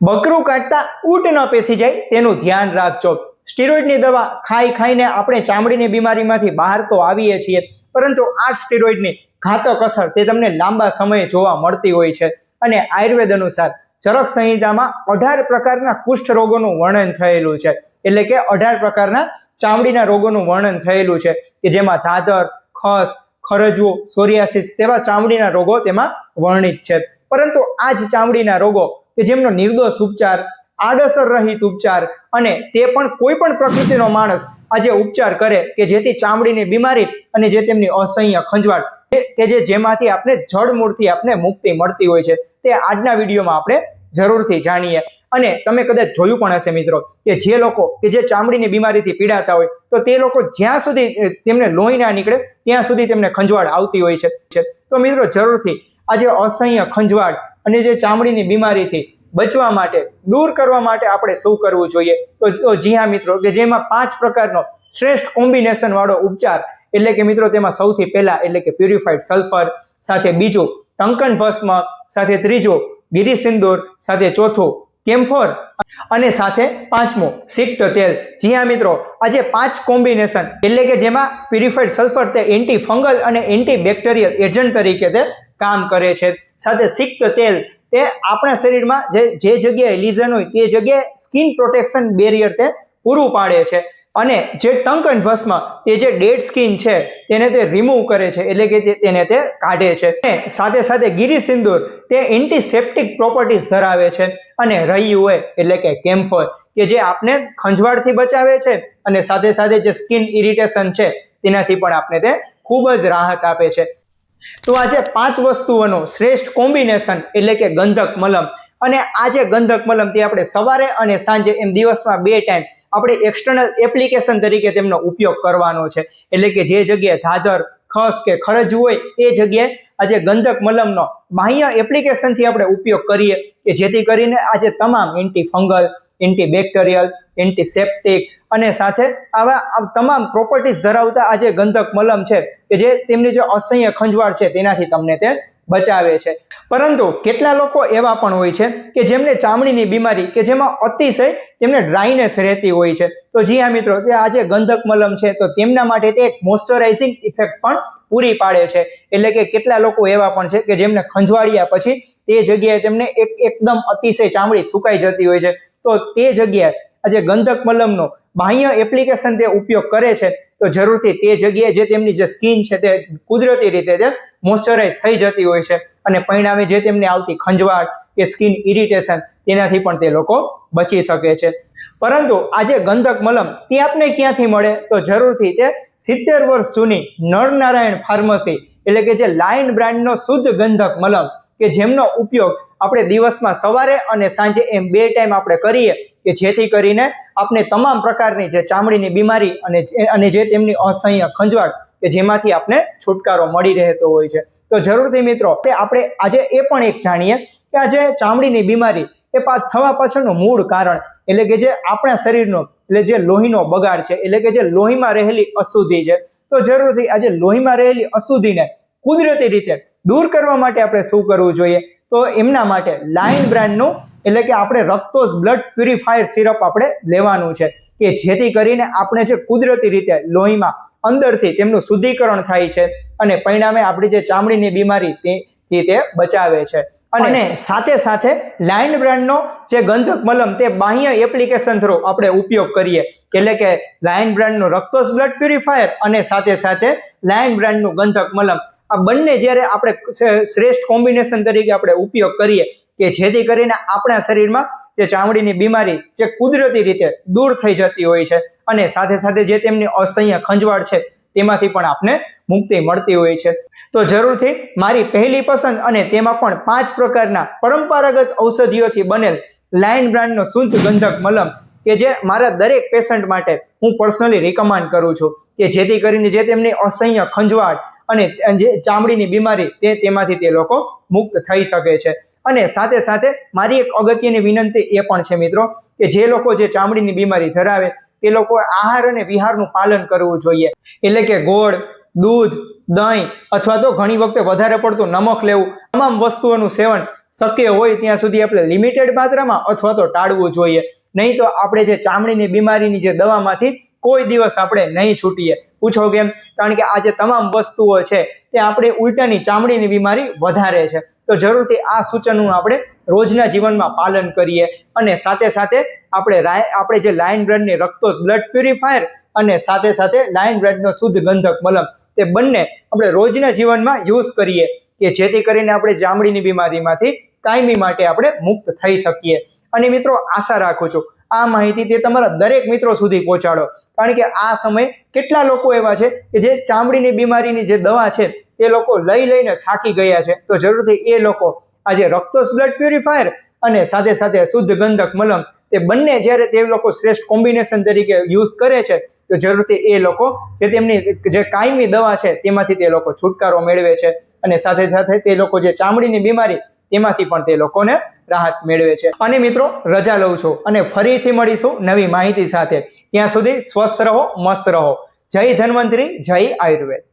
બકરું કાઢતા ઊંટ ન પેસી જાય તેનું ધ્યાન રાખજો। સ્ટીરોઇડની દવા ખાઈને આપણે ચામડીની બીમારીમાંથી બહાર તો આવીએ છીએ, પરંતુ આ સ્ટીરોઇડની ઘાતક અસર તે તમને લાંબા સમયે જોવા મળતી હોય છે। અને આયુર્વેદ અનુસાર ચરક સંહિતામાં 18 પ્રકારના કુષ્ઠ રોગોનું વર્ણન થયેલું છે, એટલે કે 18 પ્રકારના ચામડીના રોગોનું વર્ણન થયેલું છે કે જેમાં ધાધર, ખસ, ખરજવો, સોરિયાસિસ તેવા ચામડીના રોગો તેમાં વર્ણિત છે। પરંતુ આ જ ચામડીના રોગો કે જેમનો નિર્દોષ ઉપચાર, આડઅસર રહિત ઉપચાર અને તે પણ કોઈ પણ પ્રકૃતિનો માણસ આજે ઉપચાર કરે કે જેથી ચામડીની બીમારી અને જે તેમની અસહ્ય ખંજવાળ કે જેમાંથી આપણે જડમૂળથી આપણે મુક્તિ મળતી હોય છે તે આજના વિડીયોમાં આપણે જરૂરથી જાણીએ। અને તમે કદાચ જોયું પણ હશે મિત્રો કે જે લોકો કે જે ચામડીની બીમારીથી પીડાતા હોય તો તે લોકો જ્યાં સુધી તેમને લોહી ના નીકળે ત્યાં સુધી તેમને ખંજવાળ આવતી હોય છે। તો મિત્રો જરૂરથી આજે અસહ્ય ખંજવાળ અને જે ચામડીની બીમારીથી બચવા માટે, દૂર કરવા માટે આપણે શું કરવું જોઈએ? તો જી હા મિત્રો, કે જેમાં 5 પ્રકારનો શ્રેષ્ઠ કોમ્બિનેશન વાળો ઉપચાર, એટલે કે મિત્રો તેમાં સૌથી પહેલા એટલે કે પ્યુરિફાઈડ સલ્ફર, સાથે બીજું ટંકન ભસ્મ, સાથે ત્રીજું ગિરિસિંદૂર, સાથે ચોથું કેમ્ફોર અને સાથે પાંચમું સિક્ત તેલ। જી હા મિત્રો, આજે 5 કોમ્બિનેશન એટલે કે જેમાં પ્યુરિફાઈડ સલ્ફર તે એન્ટી ફંગલ અને એન્ટી બેક્ટેરિયલ એજન્ટ તરીકે તે કામ કરે છે, સાથે સિક્ત તેલ તે આપણા શરીરમાં જે જગ્યાએ લીઝન હોય તે જગ્યાએ સ્કિન પ્રોટેક્શન બેરિયર તે પૂરું પાડે છે, અને જે ટંકન ભસ્મ તે જે ડેડ સ્કિન છે તેને તે રિમૂવ કરે છે, એટલે કે તેને તે કાઢે છે। અને સાથે સાથે ગિરિસિંદૂર તે એન્ટીસેપ્ટિક પ્રોપર્ટીઝ ધરાવે છે, અને રહ્યું હોય એટલે કે કેમ્ફોર કે જે આપને ખંજવાળથી બચાવે છે અને સાથે સાથે જે સ્કિન ઇરિટેશન છે તેનાથી પણ આપને તે ખૂબ જ રાહત આપે છે। તો આજે 5 વસ્તુઓનું શ્રેષ્ઠ કોમ્બિનેશન એટલે કે ગંધક મલમ, અને આ જે ગંધક મલમ તે આપણે સવારે અને સાંજે એમ દિવસમાં 2 ટાઈમ આપણે એક્સટર્નલ એપ્લિકેશન તરીકે તેમનો ઉપયોગ કરવાનો છે, એટલે કે જે જગ્યાએ ધાધર, ખસ કે ખરજ હોય એ જગ્યાએ આજે ગંધક મલમનો બાહ્ય એપ્લિકેશનથી આપણે ઉપયોગ કરીએ કે જેથી કરીને આજે તમામ anti fungal, anti bacterial, antiseptic અને સાથે આવા તમામ પ્રોપર્ટીઝ ધરાવતા આજે ગંધક મલમ છે કે જે તેમની જે અસહ્ય ખંજવાળ છે તેનાથી તમને તે બચાવે છે। પરંતુ કેટલા લોકો એવા પણ હોય છે કે જેમને ચામડીની બીમારી કે જેમાં અતિશય તેમને ડ્રાયનેસ રહેતી હોય છે। તો જી હા મિત્રો, તે આજે ગંધક મલમ છે તો તેમના માટે તે એક મોઇશ્ચરાઇઝિંગ ઇફેક્ટ પણ પૂરી પાડે છે, એટલે કે કેટલા લોકો એવા પણ છે કે જેમને ખંજવાળ્યા પછી તે જગ્યાએ તેમને એકદમ અતિશય ચામડી સુકાઈ જતી હોય છે, તો તે જગ્યાએ આજે ગંધક મલમનો બાહ્ય એપ્લિકેશન તે ઉપયોગ કરે છે તો જરૂરથી તે જગ્યાએ જે તેમની જે સ્કિન છે તે કુદરતી રીતે તે મોઇશ્ચરાઇઝ થઈ જતી હોય છે, અને પરિણામે જે તેમને આવતી ખંજવાળ કે સ્કિન ઇરિટેશન તેનાથી પણ તે લોકો બચી શકે છે। પરંતુ આજે ગંધક મલમ તે આપને ક્યાંથી મળે? તો જરૂરથી તે 70 વર્ષ જૂની નરનારાયણ ફાર્મસી એટલે કે જે લાયન બ્રાન્ડનો શુદ્ધ ગંધક મલમ કે જેમનો ઉપયોગ આપણે દિવસમાં સવારે અને સાંજે એમ 2 ટાઈમ આપણે કરીએ કે જેથી કરીને આપણે તમામ પ્રકારની જે ચામડીની બીમારી અને જે તેમની અસહ્ય ખંજવાળ કે જેમાંથી આપણે છુટકારો મળી રહેતો હોય છે। તો જરૂરથી મિત્રો તે આપણે આજે એ પણ એક જાણીએ કે આજે ચામડીની બીમારી એ થવા પાછળનું મૂળ કારણ એટલે કે જે આપણા શરીરનો એટલે જે લોહીનો બગાડ છે, એટલે કે જે લોહીમાં રહેલી અશુદ્ધિ છે, તો જરૂરથી આજે લોહીમાં રહેલી અશુદ્ધિને કુદરતી રીતે દૂર કરવા માટે આપણે શું કરવું જોઈએ? તો એમના માટે લાયન બ્રાન્ડનું એટલે કે આપણે રક્તોસ બ્લડ પ્યુરિફાયર સિરપ આપણે લેવાનું છે કે જેથી કરીને આપણે જે કુદરતી રીતે લોહીમાં અંદરથી તેમનું શુદ્ધિકરણ થાય છે અને પરિણામે આપણી જે ચામડીની બીમારી તે બચાવે છે। અને સાથે સાથે લાયન બ્રાન્ડનો જે ગંધક મલમ તે બાહ્ય એપ્લિકેશન થ્રુ આપણે ઉપયોગ કરીએ, એટલે કે લાયન બ્રાન્ડનું રક્તોસ બ્લડ પ્યુરિફાયર અને સાથે સાથે લાયન બ્રાન્ડનું ગંધક મલમ, આ બંને જ્યારે આપણે શ્રેષ્ઠ કોમ્બિનેશન તરીકે આપણે ઉપયોગ કરીએ કે જેથી કરીને આપણા શરીરમાં જે ચામડીની બીમારી જે કુદરતી રીતે દૂર થઈ જતી હોય છે અને સાથે સાથે જે તેમની અસહ્ય ખંજવાળ છે તેમાંથી પણ આપને મુક્તિ મળતી હોય છે। તો જરૂરથી મારી પહેલી પસંદ અને તેમાં પણ 5 પ્રકારના પરંપરાગત ઔષધિઓથી બનેલ લાયન બ્રાન્ડનો શુદ્ધ ગંધક મલમ કે જે મારા દરેક પેશન્ટ માટે હું પર્સનલી રિકમેન્ડ કરું છું કે જેથી કરીને જે તેમની અસહ્ય ખંજવાળ અને જે ચામડીની બીમારી તેમાંથી તે લોકો મુક્ત થઈ શકે છે। અને સાથે સાથે મારી એક અગત્યની વિનંતી એ પણ છે મિત્રો કે જે લોકો જે ચામડીની બીમારી ધરાવે તે લોકો આહાર અને વિહારનું પાલન કરવું જોઈએ, એટલે કે ગોળ, દૂધ, દહીં અથવા તો ઘણી વખતે વધારે પડતું નમક લેવું, તમામ વસ્તુઓનું સેવન શક્ય હોય ત્યાં સુધી આપણે લિમિટેડ માત્રામાં અથવા તો ટાળવું જોઈએ. નહીં તો આપણે જે ચામડીની બીમારીની જે દવામાંથી કોઈ દિવસ આપણે નહીં છૂટીએ. પૂછો કેમ? કારણ કે આ જે તમામ વસ્તુઓ છે તે આપણે ઉલટાની ચામડીની બીમારી વધારે છે. તો જરૂરથી આ સૂચનનું આપણે રોજના જીવનમાં પાલન કરીએ અને સાથે સાથે આપણે જે લાયન બ્લડની રક્તોસ બ્લડ પ્યુરિફાયર અને સાથે સાથે લાયન બ્લડનો શુદ્ધ ગંધક મલમ તે બંને આપણે રોજના જીવનમાં યુઝ કરીએ કે જેથી કરીને આપણે ચામડીની બીમારીમાંથી કાયમી માટે આપણે મુક્ત થઈ શકીએ. અને મિત્રો આશા રાખું છું આ માહિતી તે તમારા દરેક મિત્રો સુધી પહોંચાડો. કારણ કે આ સમયે કેટલા લોકો એવા છે કે જે ચામડીની બીમારીની જે દવા છે એ લોકો લઈને થાકી ગયા છે. તો જરૂરથી એ લોકો આજે રક્તોસ બ્લડ પ્યુરિફાયર અને સાથે સાથે શુદ્ધ ગંધક મલમ તે બંને જ્યારે તે લોકો શ્રેષ્ઠ કોમ્બિનેશન તરીકે યુઝ કરે છે તો જરૂરથી એ લોકો જે તેમની જે કાયમી દવા છે તેમાંથી તે લોકો છુટકારો મેળવે છે અને સાથે સાથે તે લોકો જે ચામડીની બીમારી તેમાંથી પણ તે લોકોને રાહત મેળવે છે. અને મિત્રો રજા લઉં છું અને ફરીથી મળીશું નવી માહિતી સાથે. ત્યાં સુધી સ્વસ્થ રહો, મસ્ત રહો. જય ધન્વંતરી, જય આયુર્વેદ.